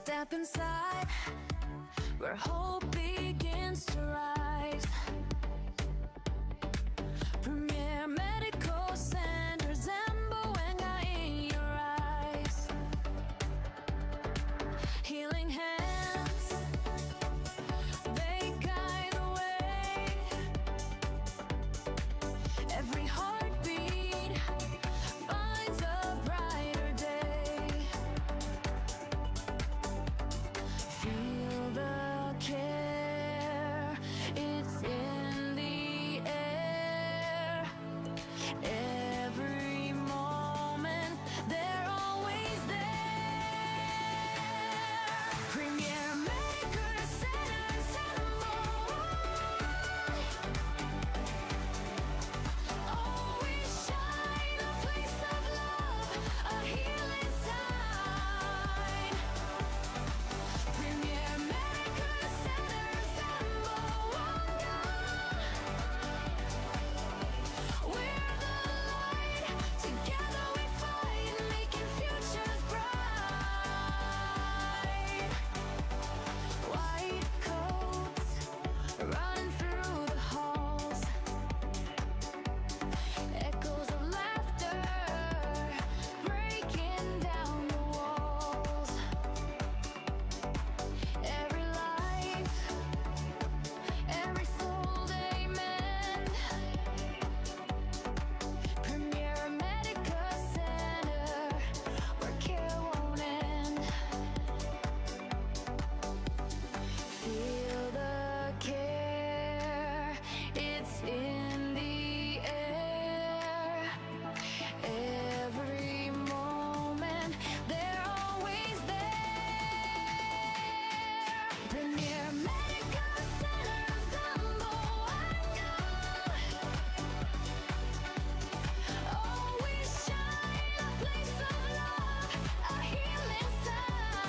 Step inside where hope begins to rise. Premier Medical Center, Zamboanga in your eyes. Healing hands, they guide the way. Every heartbeat finds a brighter day. Feel the care, it's in the air. Every moment, they're always there. Premier Medical Center, always shine, a place of love, a healing sign. Premier Medical Center, Zamboanga. We're the light, together we fight, making futures bright. White coats running through the halls, echoes of laughter breaking down the walls. Every life, every soul they mend. Premier Medical Center, where care won't end. Feel the care, it's in the air. Every moment, they're always there. Premier Medical Center, Zamboanga. Always shine, a place of love, a healing sign.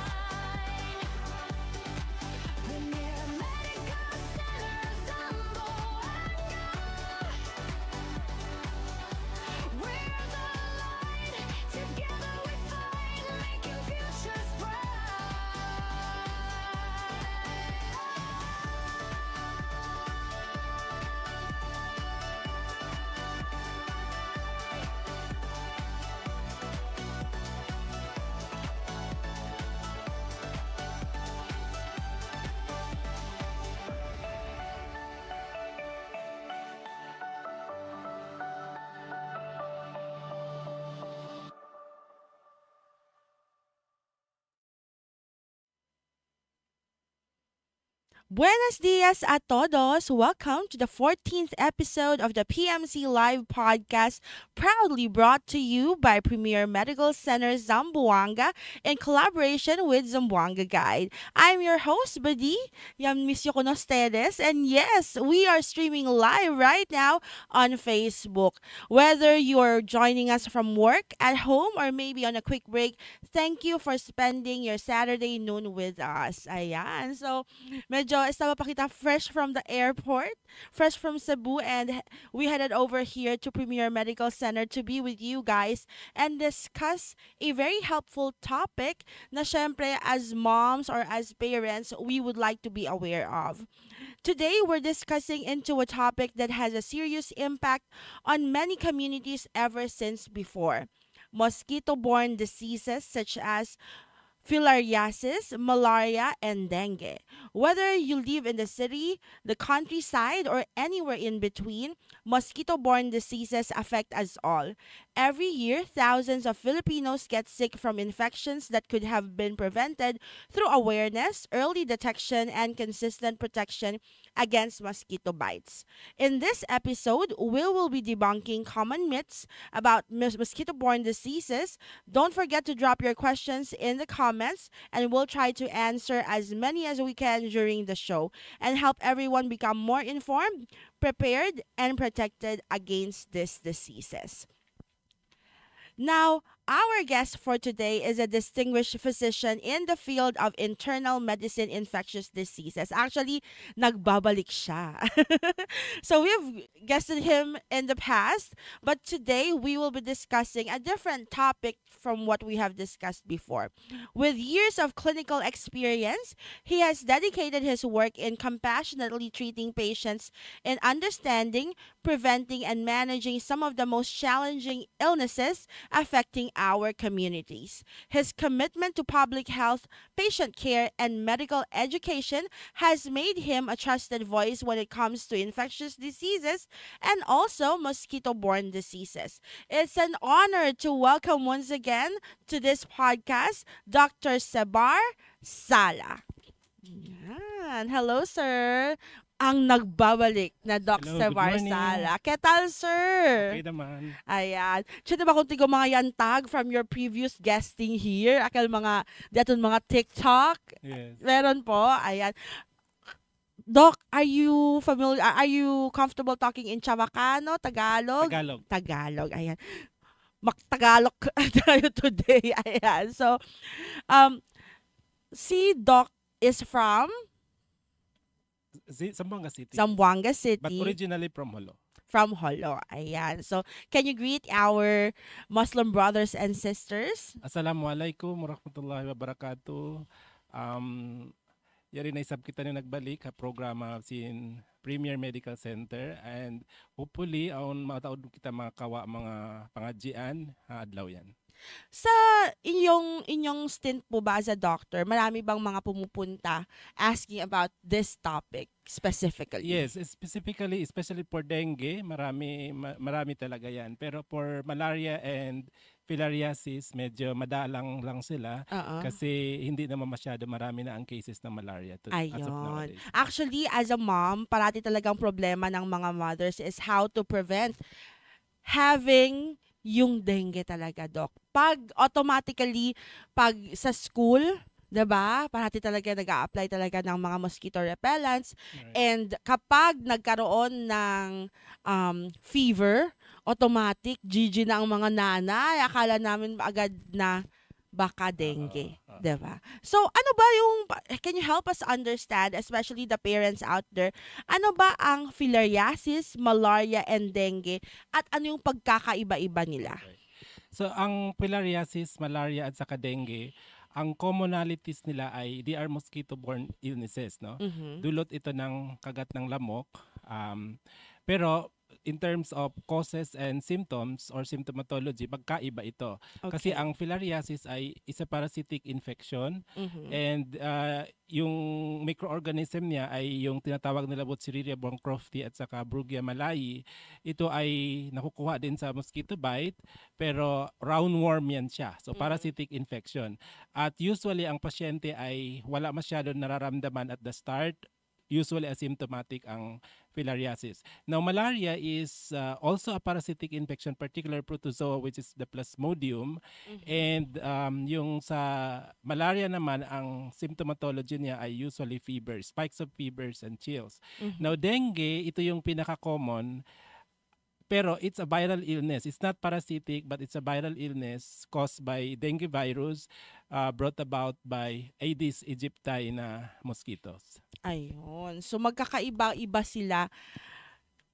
Premier Medical Center, Zamboanga. We're the light, together we fight, making futures Buenos dias a todos. Welcome to the 14th episode of the PMC Live podcast, proudly brought to you by Premier Medical Center Zamboanga in collaboration with Zamboanga Guide. I'm your host, Badi. Yan misyo ko na ustedes. And yes, we are streaming live right now on Facebook. Whether you're joining us from work, at home, or maybe on a quick break, thank you for spending your Saturday noon with us. Ayan. So, medyo estaba pa kita fresh from the airport, fresh from Cebu, and we headed over here to Premier Medical Center to be with you guys and discuss a very helpful topic na syempre as moms or as parents we would like to be aware of. Today, we're discussing into a topic that has a serious impact on many communities ever since before. Mosquito-borne diseases such as filariasis, malaria, and dengue. Whether you live in the city, the countryside, or anywhere in between, mosquito borne diseases affect us all. Every year, thousands of Filipinos get sick from infections that could have been prevented through awareness, early detection, and consistent protection against mosquito bites. In this episode, we will be debunking common myths about mosquito borne diseases. Don't forget to drop your questions in the comments, and we'll try to answer as many as we can during the show and help everyone become more informed, prepared, and protected against these diseases. Now, Our guest for today is a distinguished physician in the field of internal medicine infectious diseases. Actually, nagbabalik siya. So we've guested him in the past, but today we will be discussing a different topic from what we have discussed before. With years of clinical experience, he has dedicated his work in compassionately treating patients in understanding, preventing, and managing some of the most challenging illnesses affecting our communities. His commitment to public health, patient care, and medical education has made him a trusted voice when it comes to infectious diseases and also mosquito borne diseases. It's an honor to welcome once again to this podcast Dr. Sebar Sala. Yan. Hello, sir. Ang nagbabalik na Doc Hello, good Sebar morning. Sala. ¿Qué tal, sir? Okay naman. Ayan. Siya diba kung tigo mga yantag from your previous guesting here? Akal mga, daton mga TikTok? Yes. Meron po. Ayan. Doc, are you familiar, are you comfortable talking in Chavacano, Tagalog? Tagalog. Tagalog. Ayan. Mag-Tagalog tayo today. Ayan. So, si Doc is from Zamboanga City. Zamboanga But City. originally from Holo. From Holo. Ayan. So, can you greet our Muslim brothers and sisters? Assalamualaikum warahmatullahi wabarakatuh. Yari na isab kita na nagbalik ha programa sin Premier Medical Center and hopefully aon mataod kita makawa mga pangadjian ha adlaw yan. Sa inyong stint po ba as a doctor, marami bang mga pumupunta asking about this topic specifically? Yes, specifically especially for dengue, marami talaga yan. Pero for malaria and filariasis, medyo madalang lang sila. Kasi hindi naman masyado marami na ang cases ng malaria as of Ayun. nowadays. Actually, as a mom, parati talagang problema ng mga mothers is how to prevent having yung dengue talaga, Doc. Pag automatically, pag sa school, 'di ba? Parati talaga nag-a-apply talaga ng mga mosquito repellents. Right. And kapag nagkaroon ng fever, automatic, GG na ang mga nanay. Akala namin agad na baka dengue. 'Di ba? So, ano ba yung, can you help us understand, especially the parents out there, ano ba ang filariasis, malaria, and dengue, at ano yung pagkakaiba-iba nila? So ang filariasis, malaria at saka dengue, ang commonalities nila ay they are mosquito-borne illnesses, no? Mhm. Dulot ito ng kagat ng lamok. Pero in terms of causes and symptoms or symptomatology, magkaiba ito. Kasi Okay. ang filariasis ay isa parasitic infection Mhm. and yung microorganism niya ay yung tinatawag nila Botzeria bancrofti at saka Brugia malayi. Ito ay nakukuha din sa mosquito bite pero roundworm yan siya. So Mhm. parasitic infection. At usually ang pasyente ay wala masyado nararamdaman at the start. Usually asymptomatic ang filariasis. Now, malaria is also a parasitic infection, particular protozoa which is the Plasmodium. Mhm. And yung sa malaria naman, ang symptomatology niya ay usually fever, spikes of fevers and chills. Mhm. Now, dengue, ito yung pinaka-common. Pero it's a viral illness. It's not parasitic, but it's a viral illness caused by dengue virus brought about by Aedes aegypti na mosquitoes. Ayun. So, magkakaiba-iba sila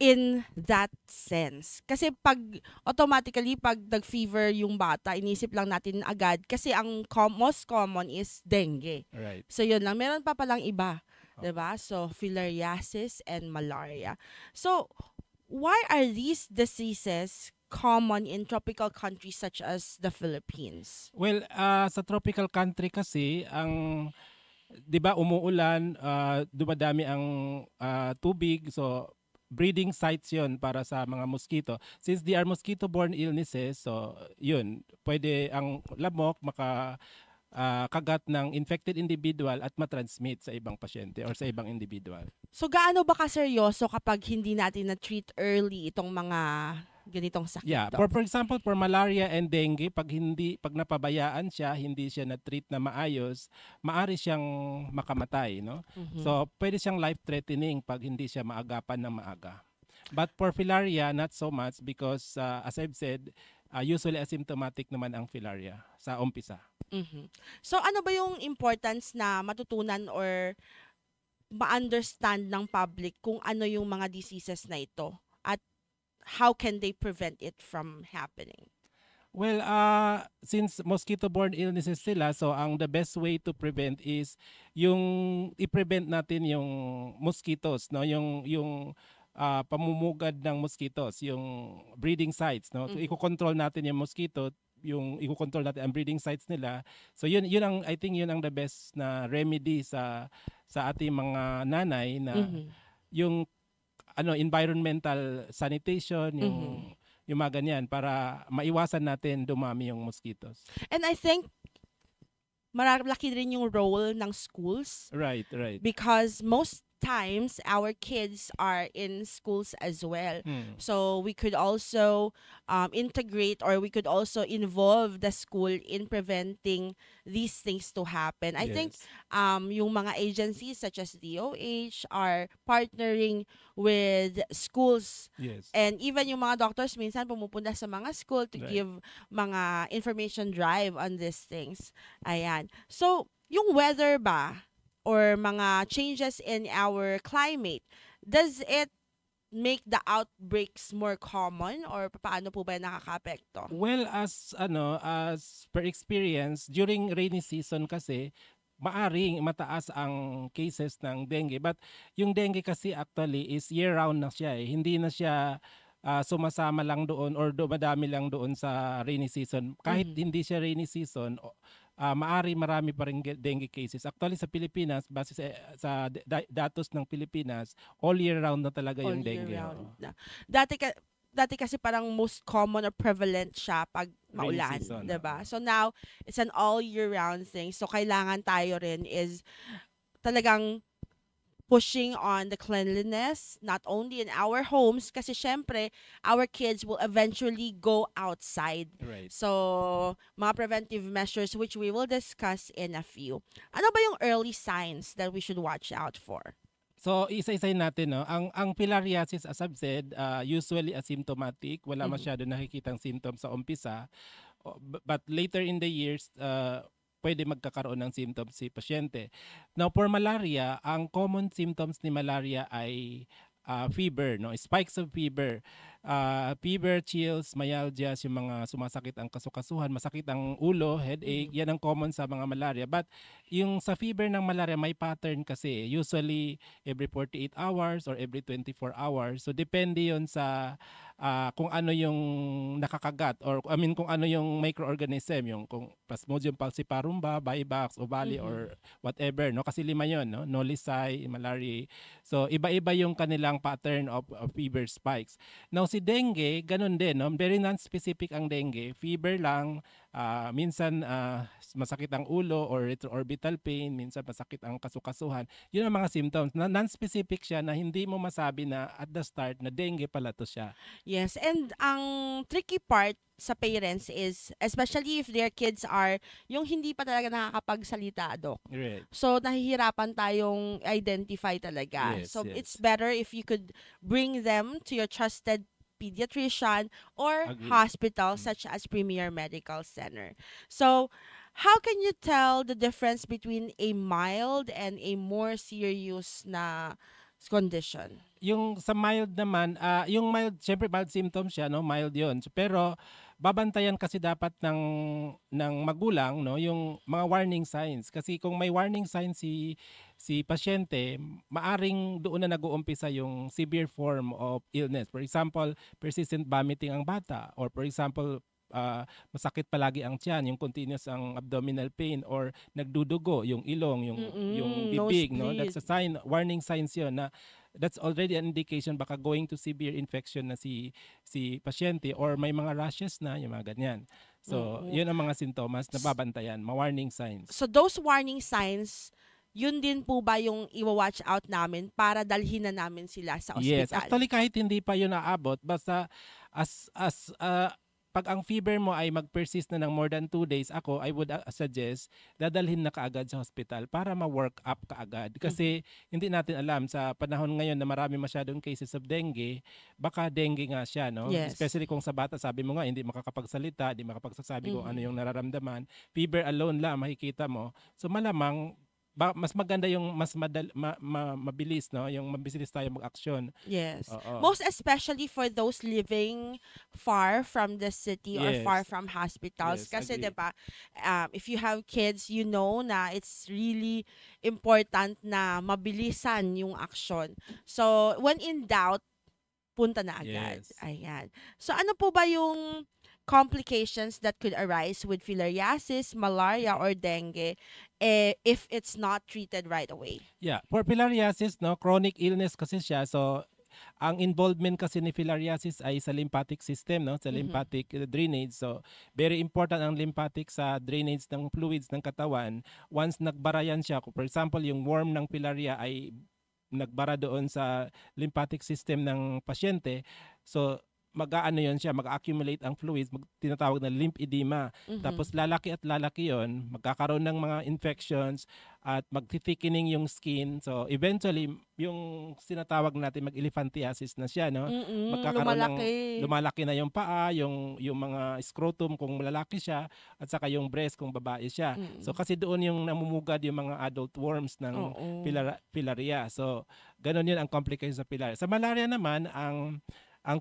in that sense. Kasi automatically, pag nag-fever yung bata, inisip lang natin agad. Kasi ang most common is dengue. Right. So, yun lang. Meron pa palang iba. 'Di ba? So, filariasis and malaria. So, why are these diseases common in tropical countries such as the Philippines? Well, sa tropical country kasi, 'di ba umuulan, dumadami ang tubig, so breeding sites 'yon para sa mga mosquito. Since they are mosquito-borne illnesses, so yun, pwede ang lamok kagat ng infected individual at matransmit sa ibang pasyente or sa ibang individual. So, gaano ba kaseryoso kapag hindi natin na-treat early itong mga ganitong sakit? Yeah, Doc? for example, for malaria and dengue, pag napabayaan siya, hindi siya na-treat na maayos, maari siyang makamatay, no? Mhm. So, pwede siyang life-threatening pag hindi siya maagapan ng maaga. But for filaria, not so much because as I've said, usually asymptomatic naman ang filaria sa umpisa. Mhm. So ano ba yung importance na matutunan or ma-understand ng public kung ano yung mga diseases na ito at how can they prevent it from happening? Well, since mosquito-borne illnesses sila, so the best way to prevent is yung i-prevent natin yung mosquitoes, no? Yung pamumugad ng mosquitoes, yung breeding sites, no? So, Mhm. iko-control natin yung mosquito, yung iko-control natin ang breeding sites nila. So yun ang I think yun ang the best na remedy sa ating mga nanay na Mhm. yung environmental sanitation, Mhm. yung mga ganyan para maiwasan natin dumami yung mosquitoes. And I think malaki rin yung role ng schools Right. because most times our kids are in schools as well. So we could also integrate or we could also involve the school in preventing these things to happen. I think yung mga agencies such as DOH are partnering with schools Yes. and even yung mga doctors minsan pumupunta sa mga school to Right. give mga information drive on these things. Ayan. So, yung weather ba or mga changes in our climate, does it make the outbreaks more common or paano po ba nakakaapekto? Well, as per experience during rainy season kasi maaring mataas ang cases ng dengue, but yung dengue kasi actually is year round na siya eh. Hindi na siya sumasama lang doon or dumadami lang doon sa rainy season. Kahit Mhm. hindi siya rainy season, maari marami pa rin dengue cases. Actually sa Pilipinas, base sa datos ng Pilipinas, all year round na talaga All yung year dengue. round na. Dati kasi parang most common or prevalent siya pag Rainy maulan, season, 'di ba? So now it's an all year round thing. So kailangan tayo rin is talagang pushing on the cleanliness not only in our homes kasi syempre our kids will eventually go outside. Right. So, mga preventive measures which we will discuss in a few. Ano ba yung early signs that we should watch out for? So isa-isahin natin, no. Ang filariasis, as I've said, usually asymptomatic, wala Mhm. masyado nakikitang symptoms sa umpisa. But later in the years, pwede magkakaroon ng symptoms si pasyente. Now for malaria, ang common symptoms ni malaria ay fever, no? Spikes of fever. Fever, chills, myalgia, yung mga sumasakit ang kasukasuhan, masakit ang ulo, headache, yan ang common sa mga malaria. But yung sa fever ng malaria, may pattern kasi. Usually every 48 hours or every 24 hours. So depende yon sa kung ano yung nakakagat or I mean kung ano yung microorganism, yung kung Plasmodium falciparum ba, Vivax, Ovale, Mhm. or whatever, no? Kasi lima yon, no? Nolisai, malaria. So iba-iba yung kanilang pattern of fever spikes. Now si dengue, ganun din, no? Very non-specific ang dengue. Fever lang, minsan masakit ang ulo or retroorbital pain, minsan masakit ang kasukasuhan. Yun ang mga symptoms. Non-specific siya na hindi mo masabi na at the start na dengue pala to siya. Yes, and ang tricky part sa parents is, especially if their kids are yung hindi pa talaga nakakapagsalita, Dok. Right. So, nahihirapan tayong identify talaga. Yes, So, yes. it's better if you could bring them to your trusted pediatrician or Agree. hospital such as Premier Medical Center. So, how can you tell the difference between a mild and a more serious na condition? Yung sa mild naman, yung mild, syempre mild symptoms siya, no? Mild yun. So, pero babantayan kasi dapat ng magulang, no? Yung mga warning signs. Kasi kung may warning signs si pasyente, maaring doon na nag-uumpisa yung severe form of illness. For example, persistent vomiting ang bata, or for example, masakit palagi ang tiyan, yung continuous ang abdominal pain, or nagdudugo yung ilong, yung bibig, no? Nosebleed. That's a sign, warning signs yun na that's already an indication baka going to severe infection na si pasyente, or may mga rashes na, yung mga ganyan. So, yun ang mga sintomas na babantayan, mga warning signs. So those warning signs, yun din po ba yung i-watch out namin para dalhin na namin sila sa ospital? Yes, actually kahit hindi pa yun naabot, basta pag ang fever mo ay mag-persist na ng more than 2 days, I would suggest dadalhin na kaagad sa hospital para ma-work up kaagad. Kasi hindi natin alam sa panahon ngayon na marami masyadong cases of dengue, baka dengue nga siya, no? Yes. Especially kung sa bata, sabi mo nga, hindi makakapagsalita, hindi makapagsasabi kung ano Mhm. yung nararamdaman. Fever alone lang makikita mo. So malamang mas maganda yung mabilis, no? Yung mabilis tayo mag-aksyon. Yes. Oo. Most especially for those living far from the city or far Yes. from hospitals. Yes, Kasi, agree. 'di ba, if you have kids, you know na it's really important na mabilisan yung aksyon. So, when in doubt, punta na agad. Yes. Ayan. So, ano po ba yung complications that could arise with filariasis, malaria, or dengue if it's not treated right away? Yeah, for filariasis, no, chronic illness kasi siya. So, ang involvement kasi ni filariasis ay sa lymphatic system, no, sa Mhm. lymphatic drainage. So, very important ang lymphatic sa drainage ng fluids ng katawan. Once nagbara yan siya, for example, yung worm ng filaria ay nagbara doon sa lymphatic system ng pasyente. So, mag-aano yun siya, mag-accumulate ang fluids, tinatawag na lymph edema. Mhm. Tapos lalaki at lalaki yon, magkakaroon ng mga infections at magtithickening yung skin. So eventually, yung sinatawag natin mag-elephantiasis na siya, no? Magkakaroon Lumalaki. lumalaki na yung paa, yung mga scrotum kung lalaki siya, at saka yung breast kung babae siya. Mm. So kasi doon yung namumugad yung mga adult worms ng Oo. filaria. So ganun yun ang complication sa filaria. Sa malaria naman, ang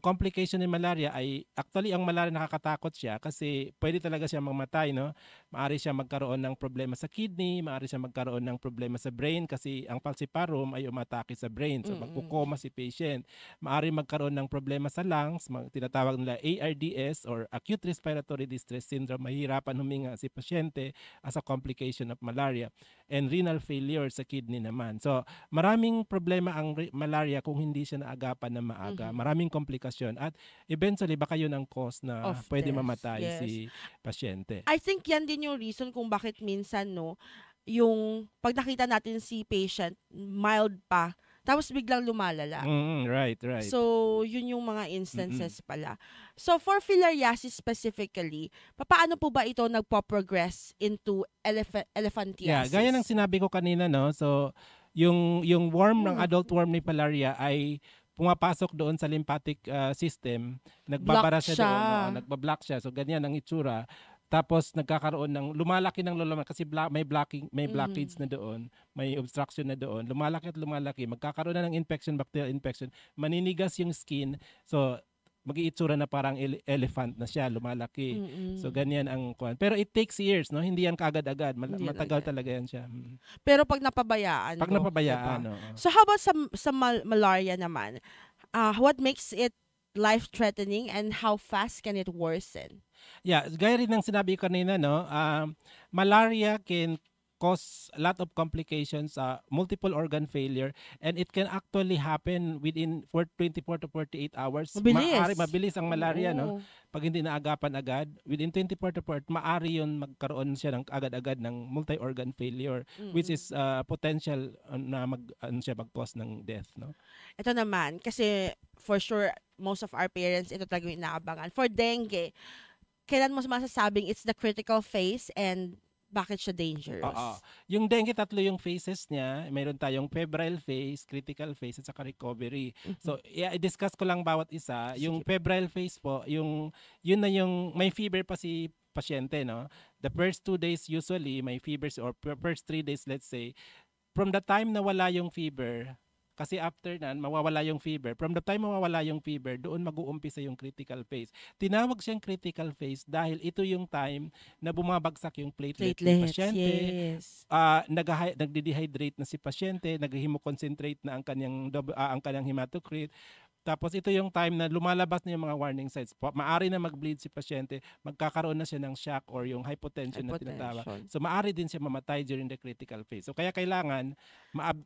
complication ng malaria ay, actually ang malaria nakakatakot siya kasi pwede talaga siya mamatay, no? Maari siya magkaroon ng problema sa kidney, maari siya magkaroon ng problema sa brain kasi ang falciparum ay umatake sa brain. So magkukoma si patient. Maari magkaroon ng problema sa lungs, tinatawag nila ARDS or acute respiratory distress syndrome, mahirapan huminga si pasyente as a complication of malaria. And renal failure sa kidney naman. So maraming problema ang malaria kung hindi siya naagapan na maaga. Maraming komplikasyon at eventually baka yun ang cause na Of pwede death, mamatay yes. si pasyente. I think yan din yung reason kung bakit minsan, no, yung pag nakita natin si patient, mild pa, tapos biglang lumalala. Right. So, yun yung mga instances pala. So, for filariasis specifically, paano po ba ito nagpo-progress into elephantiasis? Yeah, gaya ng sinabi ko kanina, no. So, yung worm ng adult worm ni filaria ay pumapasok doon sa lymphatic system, nagbabara Block siya siya. doon, nagbablock siya. So ganyan ang itsura. Tapos nagkakaroon ng lumalaki kasi may blockage na doon, may obstruction na doon. Lumalaki at lumalaki, magkakaroon na ng infection, bacterial infection, maninigas yung skin. So mag-iitsura na parang elephant na siya, lumalaki. So ganyan ang kuwan. Pero it takes years, no? Hindi yan kaagad-agad. Hindi yan Matagal agad. talaga yan siya. Pero pag napabayaan, Pag no, napabayaan, diba? no. So, how about sa malaria naman? What makes it life-threatening and how fast can it worsen? Yeah, gaya rin ng sinabi ko kanina, no, malaria can cause a lot of complications, multiple organ failure, and it can actually happen within 24 to 48 hours. Mabilis ang malaria, no? Oo. Pag hindi naagapan agad, within 24 to 48, maari yun magkaroon siya ng agad-agad ng multi-organ failure, which is potential na mag-cause ng death, no? Ito naman, kasi for sure, most of our parents, ito talaga yung inaabangan. For dengue, kailan mo masasabing it's the critical phase and bakit siya dangerous? Oo. Yung dengue, tatlo yung phases niya. Mayroon tayong febrile phase, critical phase, at saka recovery. So, i-discuss ko lang bawat isa. Yung febrile phase po, yun na yung may fever pa si pasyente, no? The first 2 days usually, may fevers, or first 3 days, let's say, from the time na wala yung fever, kasi after nan, mawawala yung fever. From the time mawawala yung fever, doon mag-uumpisa yung critical phase. Tinawag siyang critical phase dahil ito yung time na bumabagsak yung platelet ng pasyente. Yes. Nagde-dehydrate na si pasyente, nag-hemoconcentrate na ang kanyang hematocrit. Tapos ito yung time na lumalabas na yung mga warning signs. Maari na mag-bleed si pasyente, magkakaroon na siya ng shock or yung hypotension na tinatawag. So maari din siya mamatay during the critical phase. So kaya kailangan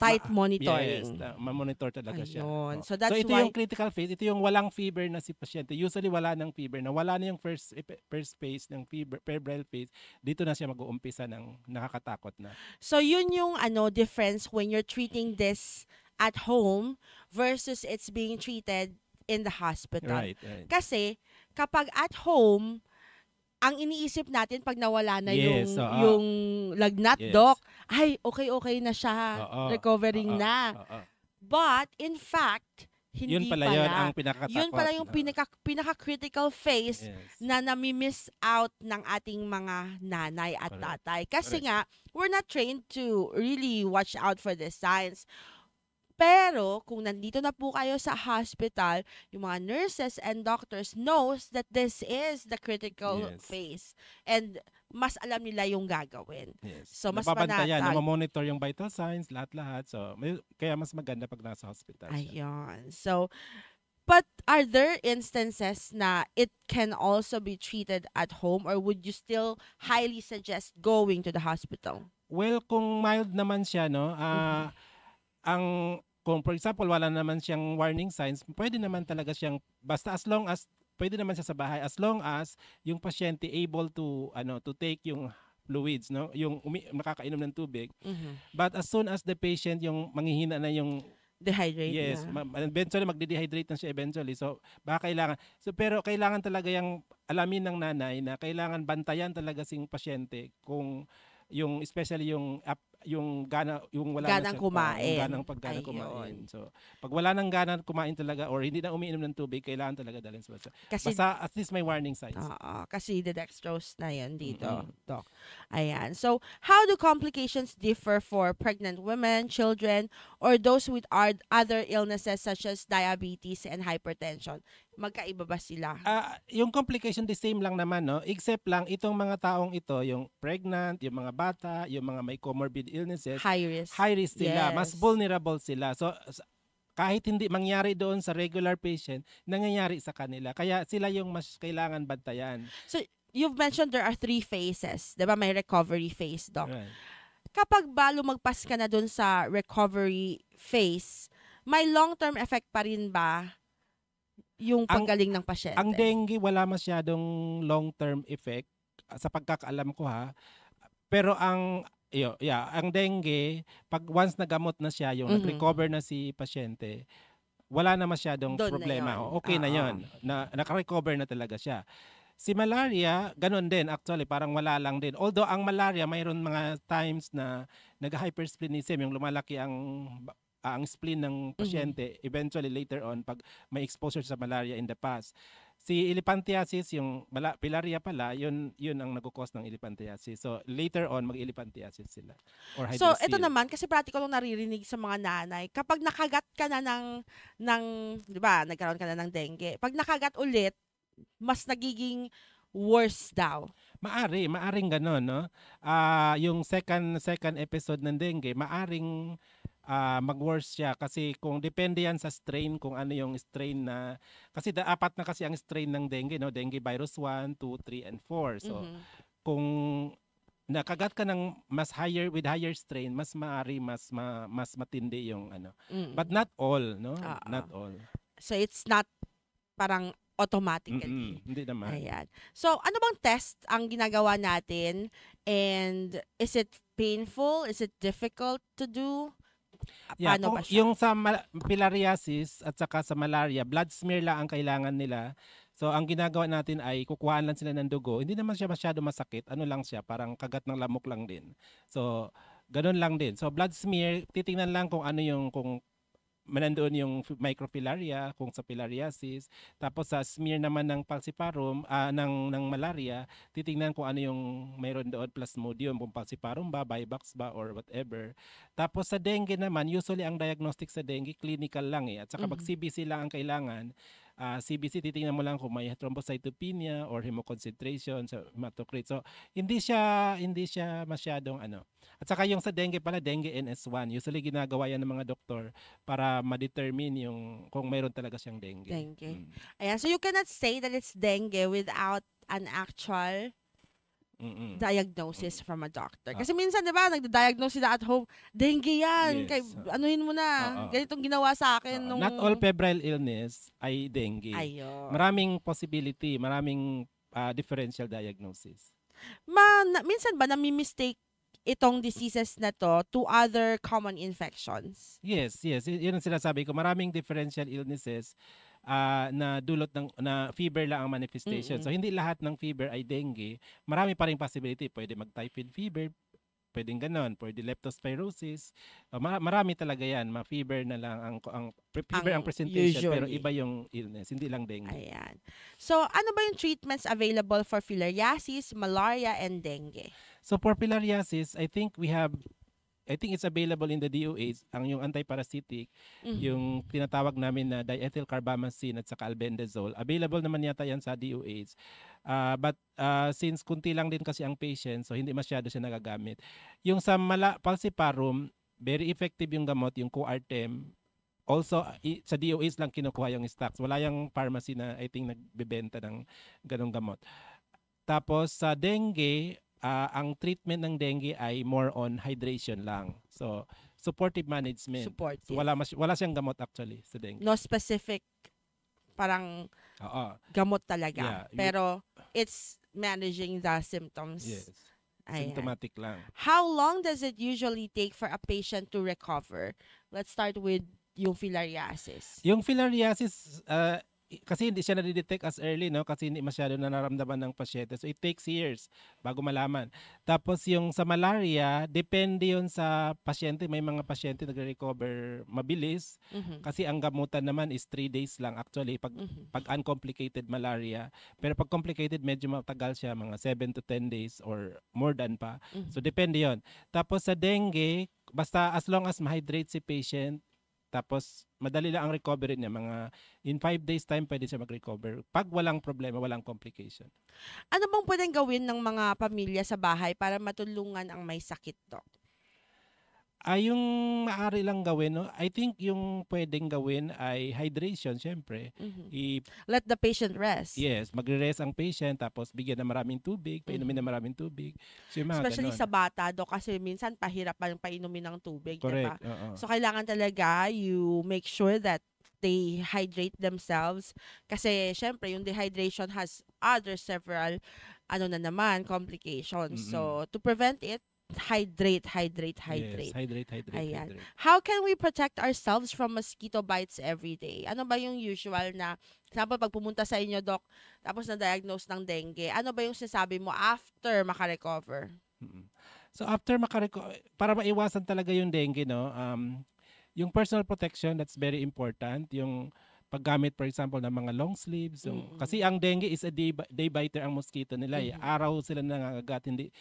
tight monitoring. Yes, ma-monitor talaga siya. Ayun. So that's ito why yung critical phase, ito yung walang fever na si pasyente. Usually wala ng fever, na wala na yung first phase ng febrile phase, dito na siya mag-uumpisa ng nakakatakot na. So yun yung difference when you're treating this at home versus it's being treated in the hospital. Right. Kasi kapag at home, ang iniisip natin pag nawala na Yes, yung lagnat, yes. doc, ay, okay na siya, Oo, recovering oo, na. oo. But, in fact, Yun hindi pala yun ang pala. pinakatakot. Yun pala yung pinaka-critical phase Yes. na nami-miss out ng ating mga nanay at Correct. tatay. Kasi Correct. nga, we're not trained to really watch out for the signs. Pero, kung nandito na po kayo sa hospital, yung mga nurses and doctors knows that this is the critical Yes. phase. And mas alam nila yung gagawin. Yes. So, mas Nababantayan, panatag. monitor yung vital signs, lahat-lahat. So, kaya mas maganda pag nasa hospital siya. Ayun. So, but are there instances na it can also be treated at home, or would you still highly suggest going to the hospital? Well, kung mild naman siya, no, kung for example, wala naman siyang warning signs, pwede naman talaga siyang, basta as long as, pwede naman siya sa bahay, as long as yung pasyente able to, to take yung fluids, no, yung nakakainom ng tubig. But as soon as the patient, yung manghihina na yung, Dehydrate yes, na. eventually magde-dehydrate na siya eventually. So, baka kailangan. So, pero kailangan talaga yung alamin ng nanay na kailangan bantayan talaga sing pasyente kung yung especially yung gana, yung wala Ganang na siya, kumain. yung ganang pagganang Ayun. kumain. So, pag wala nang ganang kumain talaga or hindi na umiinom ng tubig, kailangan talaga dalhin sa hospital. Kasi, Basta at least may warning signs. kasi the dextrose na yun dito, Mm-mm. doc. Ayan. So, how do complications differ for pregnant women, children, or those with other illnesses such as diabetes and hypertension? Magkaiba ba sila? Yung complication the same lang naman, no? Except lang itong mga taong ito, yung pregnant, yung mga bata, yung mga may comorbid illnesses, High risk. high risk sila, mas Yes. vulnerable sila. So kahit hindi mangyari doon sa regular patient, nangyayari sa kanila. Kaya sila yung mas kailangan bantayan. So, you've mentioned there are 3 phases. Diba? May recovery phase, doc. Right. Kapag ba lumagpas ka na dun sa recovery phase, may long-term effect pa rin ba yung paggaling ng pasyente? Ang dengue wala masyadong long-term effect sa pagkakaalam ko, ha. Pero ang dengue, pag once nagamot na siya, yung nag-recover na si pasyente, wala na masyadong Doon na problema. yun. Okay na Oo. yon. Naka-recover na talaga siya. Si malaria, ganun din actually, parang wala lang din. Although ang malaria, mayroon mga times na nag-hypersplenism, yung lumalaki ang spleen ng pasyente, eventually later on, pag may exposure sa malaria in the past. Si elephantiasis, yung pilaria pala, yun ang nagkukos ng elephantiasis. So later on, mag-elephantiasis sila. Or So, hydrocele. ito naman, kasi practical nung naririnig sa mga nanay, kapag nakagat ka na ng di ba, nagkaroon ka na ng dengue, pag nakagat ulit, mas nagiging worse daw. Maaring ganun, no? Yung second episode ng dengue, maaring mag-worse siya kasi kung depende yan sa strain, kung ano yung strain na, kasi apat na kasi ang strain ng dengue, no? Dengue virus 1, 2, 3, and 4. So, kung nakagat ka ng with higher strain, mas mas matindi yung ano. But not all, no? Not all. So, it's not parang automatically. Hindi naman. Ayan. So, ano bang test ang ginagawa natin? And is it painful? Is it difficult to do? Yeah, Paano ba siya? yung sa filariasis at saka sa malaria, blood smear lang ang kailangan nila. So, ang ginagawa natin ay kukuhaan lang sila ng dugo. Hindi naman siya masyado masakit. Ano lang siya, parang kagat ng lamok lang din. So, ganun lang din. So, blood smear, titingnan lang kung ano yung, kung nandoon yung microfilaria, kung sa filariasis. Tapos sa smear naman ng falciparum, ng malaria, titingnan kung ano yung mayroon doon, plasmodium, kung falciparum ba, vivax ba, or whatever. Tapos sa dengue naman, usually ang diagnostic sa dengue, clinical lang eh. At saka pag CBC lang ang kailangan, CBC, titingnan mo lang kung may thrombocytopenia or hemoconcentration sa hematocrit. So, hindi siya masyadong ano. At saka yung sa dengue pala, dengue NS1. Usually ginagawa yan ng mga doktor para ma-determine yung kung mayroon talaga siyang dengue. Dengue. Ayan. So, you cannot say that it's dengue without an actual diagnosis from a doctor. Kasi minsan, di ba, nagda-diagnose sila at home, dengue yan. Yes. Anuhin mo na. Ganitong ginawa sa akin. Not all febrile illness ay dengue. Ayun. Maraming possibility, maraming differential diagnosis. Minsan ba nami-mistake itong diseases na to other common infections? Yes. Yun ang sinasabi ko. Maraming differential illnesses na dulot ng na fever lang ang manifestation. So hindi lahat ng fever ay dengue. Marami pa ring possibility. Pwede mag-typhoid fever, pwedeng ganon, pwede leptospirosis. Marami talaga yan. Ma-fever na lang fever ang presentation pero usually. iba yung illness, hindi lang dengue. Ayan. So, ano ba yung treatments available for filariasis, malaria, and dengue? So for filariasis, I think it's available in the DOH, yung antiparasitic, yung tinatawag namin na diethylcarbamazine at saka albendazole. Available naman yata yan sa DOH. But since kunti lang din kasi ang patient, so hindi masyado siya nagagamit. Yung sa falciparum, very effective yung gamot, yung Coartem. Also, sa DOH lang kinukuha yung stocks. Wala yung pharmacy na I think nagbebenta ng ganong gamot. Tapos sa dengue, ang treatment ng dengue ay more on hydration lang. So, supportive management. Supportive. So, wala siyang gamot actually sa dengue. No specific parang Oo. gamot talaga. Yeah, Pero it's managing the symptoms. Yes. Ayan. Symptomatic lang. How long does it usually take for a patient to recover? Let's start with yung filariasis. Yung filariasis, kasi hindi siya nadidetect as early, no? Kasi hindi masyado na nararamdaman ng pasyente. So, it takes years bago malaman. Tapos, yung sa malaria, depende yun sa pasyente. May mga pasyente nagre-recover mabilis. Kasi ang gamutan naman is 3 days lang actually pag uncomplicated malaria. Pero pag complicated, medyo matagal siya, mga 7 to 10 days or more than pa. So, depende yon. Tapos, sa dengue, basta as long as ma-hydrate si patient, tapos madali lang ang recovery niya. In 5 days time, pwede siya mag-recover. Pag walang problema, walang complication. Ano bang pwedeng gawin ng mga pamilya sa bahay para matulungan ang may sakit, Doc? Yung maaari lang gawin, no? I think yung pwedeng gawin ay hydration, syempre. Let the patient rest. Yes, magre-rest ang patient, tapos bigyan ng maraming tubig, painumin ng maraming tubig. So, yung mga Especially ganon. sa bata, Doc, kasi minsan pahirap pa yung painumin ng tubig, Correct. diba? Oo. So, kailangan talaga you make sure that they hydrate themselves. Kasi, syempre, yung dehydration has several, complications. So, to prevent it, hydrate. Yes, hydrate. Ayan. How can we protect ourselves from mosquito bites every day? Ano ba yung usual na, example, pag pumunta sa inyo, Doc, tapos na-diagnose ng dengue, ano ba yung sinasabi mo after makarecover? So after para maiwasan talaga yung dengue, no, yung personal protection, that's very important. Yung paggamit, for example, ng mga long sleeves. Kasi ang dengue is a day biter ang mosquito nila. Araw sila nangangagat, hindi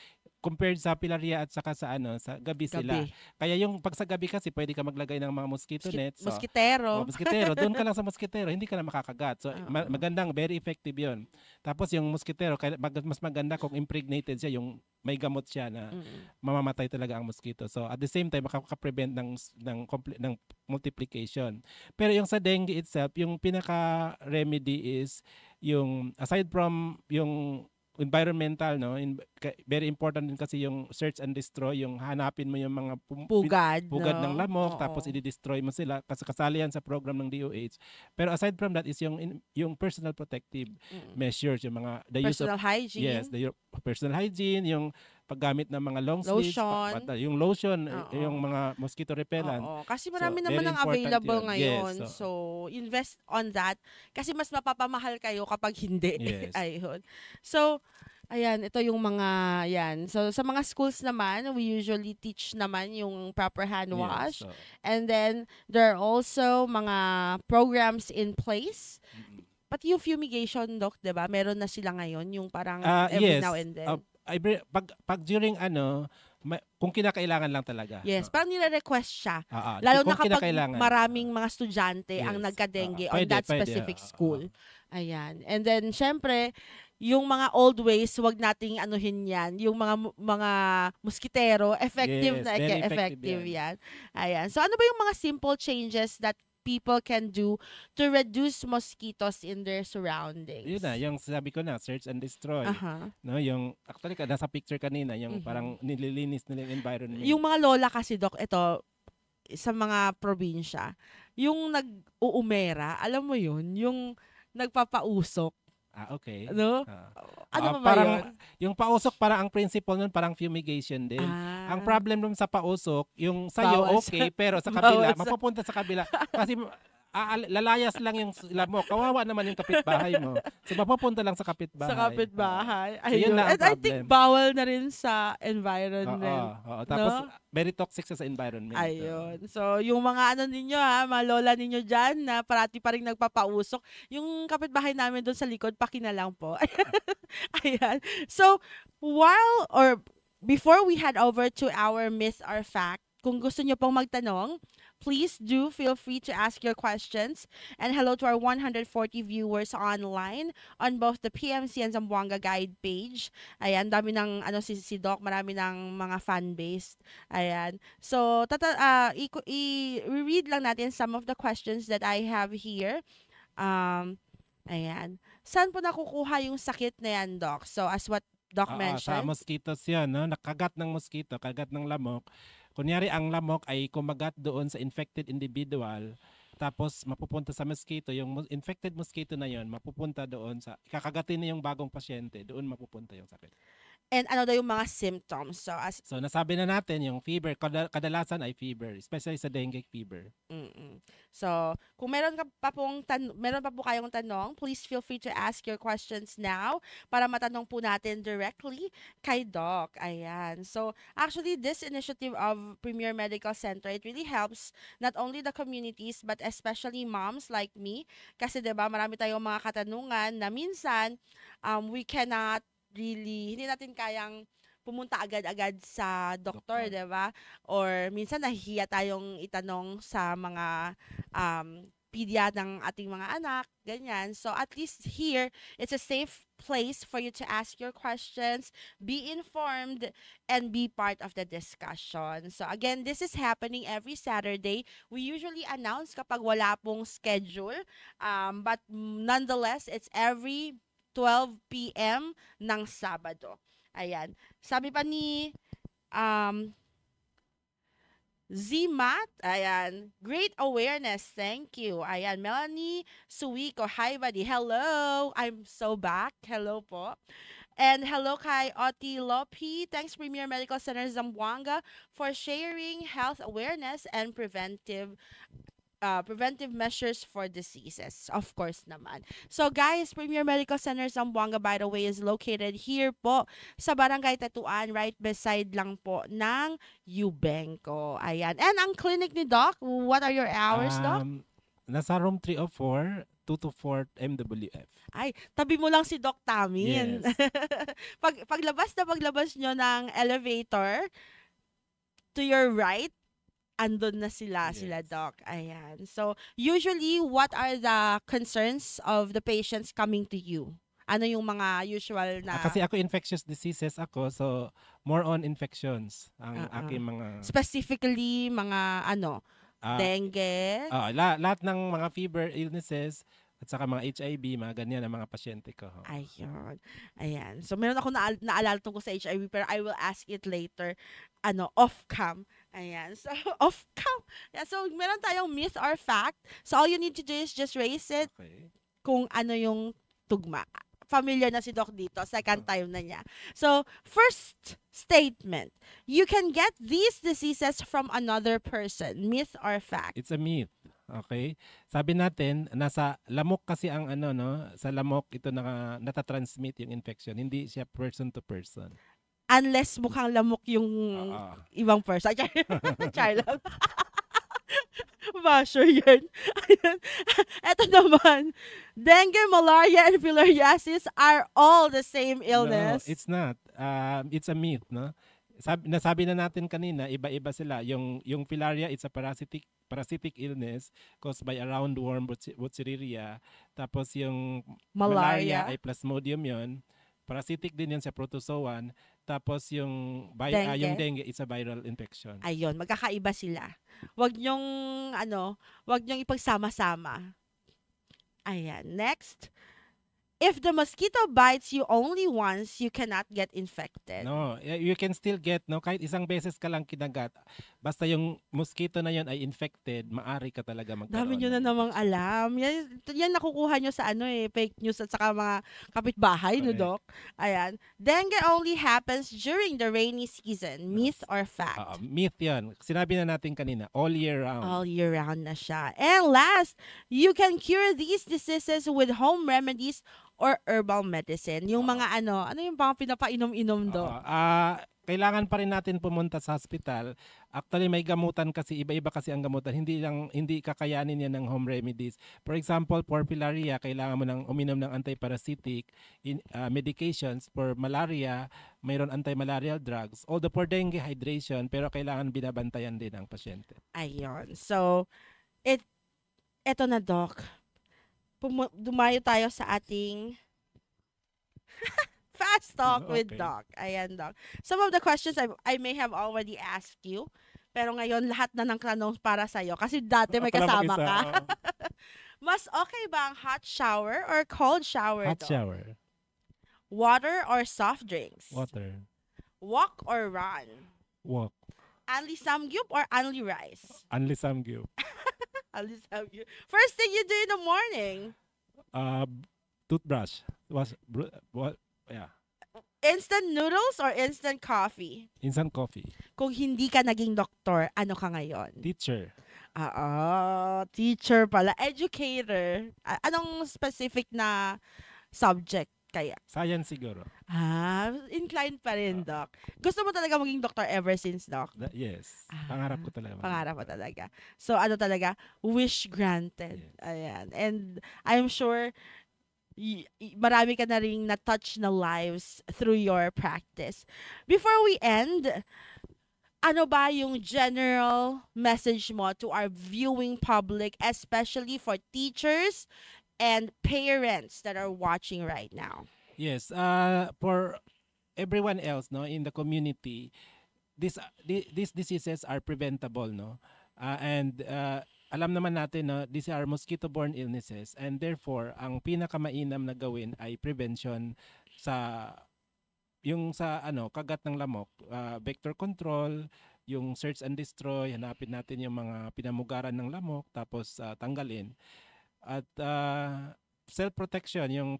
compared sa pilarya at saka sa gabi sila. Kaya yung pag sa gabi kasi pwede ka maglagay ng mga mosquito nets. So, Moskitero. Moskitero, doon ka lang sa moskitero, hindi ka na makakagat. So magandang, very effective 'yon. Tapos yung moskitero, mas maganda kung impregnated siya, yung may gamot siya na mamamatay talaga ang mosquito. So at the same time makaka-prevent ng multiplication. Pero yung sa dengue itself, yung pinaka remedy is yung aside from yung environmental, no, very important din kasi yung search and destroy, yung hanapin mo yung mga Pugad ng lamok, Oo. tapos i-destroy mo sila kasi kasali yan sa program ng DOH. Pero aside from that is yung personal protective measures, yung mga Personal hygiene. Yes, the personal hygiene, yung paggamit ng mga long sleeves, Lotion. yung lotion, Oo. yung mga mosquito repellent. Oo, kasi marami So, naman very ang important available yun. ngayon. Yes, so, invest on that. Kasi mas mapapamahal kayo kapag hindi. Yes. Ayun. So, ayan, ito yung mga, So, sa mga schools naman, we usually teach naman yung proper hand wash. Yes, so, And then, there are also mga programs in place. Pati yung fumigation, Doc, diba? Meron na sila ngayon, yung parang every yes. now and then. Pag during kung kinakailangan lang talaga. Yes, parang nire-request siya. Kung Lalo na kapag kinakailangan. maraming mga estudyante ang Yes. nagka-dengue on Pwede, that pwede. specific school. Ayan. And then, syempre, yung mga old ways, wag nating anuhin yan. Yung mga mosquitero, effective Yes, na very effective effective yan. Ayan. So, ano ba yung mga simple changes that people can do to reduce mosquitoes in their surroundings? Yun na, yung sabi ko na, search and destroy. Aha. No, yung actually nasa picture kanina, yung parang nililinis nila yung environment. Yung mga lola kasi, Doc, ito, sa mga probinsya, yung nag-uumera, alam mo yun, yung nagpapausok. Okay. Ano? Ano ba parang, yun? yung pausok, parang ang principle nun, parang fumigation din. Ang problem nun sa pausok, yung sa'yo Bawal okay, pero sa bawal kabila, mapupunta sa kabila. Kasi lalayas lang yung lamok. Kawawa naman yung kapitbahay mo. So mapupunta lang sa kapitbahay. Sa kapitbahay. So, yun Ayun. lang ang And I think problem. bawal na rin sa Oo, environment. oo. Tapos No? very toxic sa environment. Ayun. So, yung mga ano ninyo ha, mga lola ninyo dyan na parati pa rin nagpapausok, yung kapitbahay namin doon sa likod, pakinalang po. Ayan. So, before we head over to our myth or fact, kung gusto nyo pong magtanong, please do feel free to ask your questions. And hello to our 140 viewers online on both the PMC and Zamboanga Guide page. Ayan, dami ng si Doc, marami ng mga fan base. Ayan. So, i-read lang natin some of the questions that I have here. Ayan. Saan po nakukuha yung sakit na yan, Doc? So, as what Doc Sa mentioned. mosquitoes yan, no? Nakagat ng mosquito, kagat ng lamok. Kunyari, ang lamok ay kumagat doon sa infected individual, tapos mapupunta sa mosquito, yung infected mosquito na yon mapupunta doon sa, kakagatin na yung bagong pasyente, doon mapupunta yung sakit. And ano daw yung mga symptoms? So, nasabi na natin, yung fever, kadalasan ay fever, especially sa dengue fever. So, kung meron pa po kayong tanong, please feel free to ask your questions now para matanong po natin directly kay Doc. Ayan. So, actually, this initiative of Premier Medical Center, it really helps not only the communities but especially moms like me. Kasi 'di ba, marami tayong mga katanungan na minsan we cannot really, hindi natin kayang pumunta agad-agad sa doktor, Doktor. 'di ba? Or minsan nahihiya tayong itanong sa mga pedya ng ating mga anak, ganyan. So at least here, it's a safe place for you to ask your questions, be informed, and be part of the discussion. So again, this is happening every Saturday. We usually announce kapag wala pong schedule, but nonetheless, it's every 12 p.m. ng Sabado. Ayan. Sabi pa ni Zmat, ayan, great awareness, thank you. Ayan, Melanie Suwico, hi buddy, hello, I'm so back, hello po. And hello kay Oti Lopi, thanks Premier Medical Center Zamboanga for sharing health awareness and preventive measures for diseases. Of course naman. So guys, Premier Medical Center Zamboanga, by the way, is located here po sa Barangay Tatuan, right beside lang po ng Eubenco. Ayan. And ang clinic ni Doc, what are your hours, Doc? Nasa room 304, 2 to 4 MWF. Ay, tabi mo lang si Doc Tamin. Yes. paglabas nyo ng elevator, to your right, andun na sila Yes. Doc. Ayan. So, usually, what are the concerns of the patients coming to you? Ano yung mga usual na... Kasi ako infectious diseases ako, so more on infections ang Ah, ah. aking mga... specifically, mga ah, dengue? lahat ng mga fever illnesses at saka mga HIV, mga ganyan ang mga pasyente ko. Ayun. Ayan. So, meron ako naalala tungkol sa HIV, pero I will ask it later. Off-cam. Ayan. So, off-cam. Yeah, so, meron tayong myth or fact. So, all you need to do is just raise it Okay. kung ano yung tugma. Familiar na si Doc dito. Second time na niya. So, first statement. You can get these diseases from another person. Myth or fact? It's a myth. Okay? Sabi natin, nasa lamok kasi ang sa lamok ito natatransmit yung infection. Hindi siya person to person. Unless mukhang lamok yung Oo. ibang person. Char lang. Basher yan. Ayan. Eto naman. Dengue, malaria, and filariasis are all the same illness. No, it's not. It's a myth, no? Nasabi na natin kanina, iba-iba sila. Yung filaria, it's a parasitic illness caused by a roundworm Wuchereria. Tapos yung malaria ay plasmodium yon. Parasitic din yan sa protozoan. Tapos yung dengue, it's a viral infection. Ayun, magkakaiba sila. Wag niyong ipagsama-sama. Ayan, next. if the mosquito bites you only once, you cannot get infected. No, you can still get, no, kahit isang beses ka lang kinagat, basta yung mosquito na yon ay infected, maari ka talaga Dami magkaroon nyo na ng namang infection. alam. Yan nakukuha nyo sa fake news at saka mga kapitbahay, no, Correct. Doc? Ayan. Dengue only happens during the rainy season. Myth or fact? Myth yan. Sinabi na natin kanina, all year round. All year round na siya. And last, you can cure these diseases with home remedies or herbal medicine. Yung mga ano yung mga pinapainom-inom do? Kailangan pa rin natin pumunta sa hospital. Actually, may gamutan kasi, iba-iba kasi ang gamutan. Hindi kakayanin yan ng home remedies. For example, for filaria, kailangan mo nang uminom ng antiparasitic medications. For malaria, mayroon anti-malarial drugs. Although for dengue, hydration, pero kailangan binabantayan din ang pasyente. Ayun. So, eto na, Doc. Dumayo tayo sa ating Fast Talk with Okay. Doc. Ayan, Doc. Some of the questions I may have already asked you, pero ngayon lahat na ng tanong para sa'yo. Kasi dati may Ako lang kasama mag-isa, ka. oo. Mas okay ba ang hot shower or cold shower, Hot Doc? shower. Water or soft drinks? Water. Walk or run? Walk. Only samgyup or only rice? Only samgyup. Only samgyup. First thing you do in the morning? Toothbrush. Yeah. Instant noodles or instant coffee? Instant coffee. Kung hindi ka naging doktor, ano ka ngayon? Teacher. Teacher pala. Educator. Anong specific na subject kaya? Science siguro. Inclined pa rin, Doc. Gusto mo talaga maging doktor ever since, Doc? Yes. Pangarap ko talaga. Pangarap mo talaga. So, ano talaga? Wish granted. Yes. Ayan. And I'm sure marami ka na rin na-touch na lives through your practice. Before we end, ano ba yung general message mo to our viewing public, especially for teachers and parents that are watching right now? Yes. For everyone else, no, in the community, these diseases are preventable, no, and alam naman natin, no, these are mosquito-borne illnesses, and therefore ang pinakamainam na gawin ay prevention sa kagat ng lamok, vector control, yung search and destroy, hanapin natin yung mga pinamugaran ng lamok tapos tanggalin. At self-protection, yung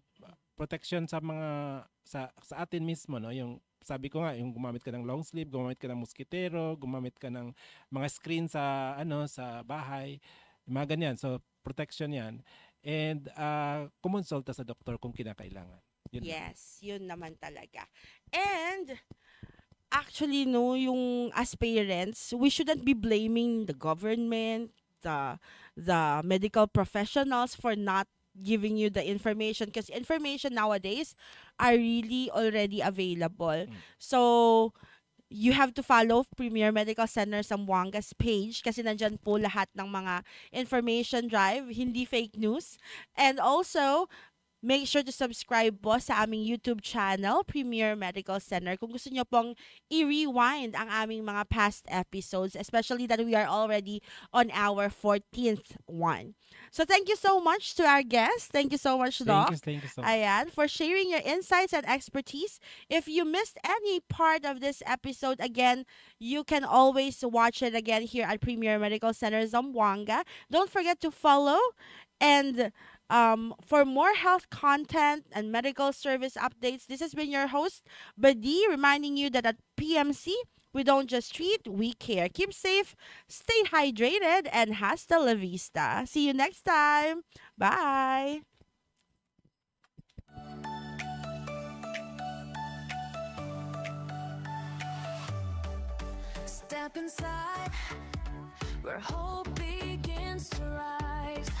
protection sa mga sa atin mismo, no, yung sabi ko nga, yung gumamit ka ng long sleeve, gumamit ka ng mosquitero, gumamit ka ng mga screen sa sa bahay, mga ganyan. So protection 'yan. And kumonsulta sa doktor kung kinakailangan. Yun lang. Yes, yun naman talaga. And actually, no, yung as parents, we shouldn't be blaming the government, the medical professionals for not giving you the information, because information nowadays are really already available. So you have to follow Premier Medical Center Zamboanga's page kasi nandyan po lahat ng mga information drive, hindi fake news. And also, make sure to subscribe po sa aming YouTube channel, Premier Medical Center. Kung gusto nyo pong i-rewind ang aming mga past episodes, especially that we are already on our 14th one. So thank you so much to our guests. Thank you so much, Doc. Thank you so much. Ayan, for sharing your insights and expertise. If you missed any part of this episode, again, you can always watch it again here at Premier Medical Center Zamboanga. Don't forget to follow, and for more health content and medical service updates, this has been your host, Badi, reminding you that at PMC, we don't just treat, we care. Keep safe, stay hydrated, and hasta la vista. See you next time. Bye. Step inside where hope begins to rise.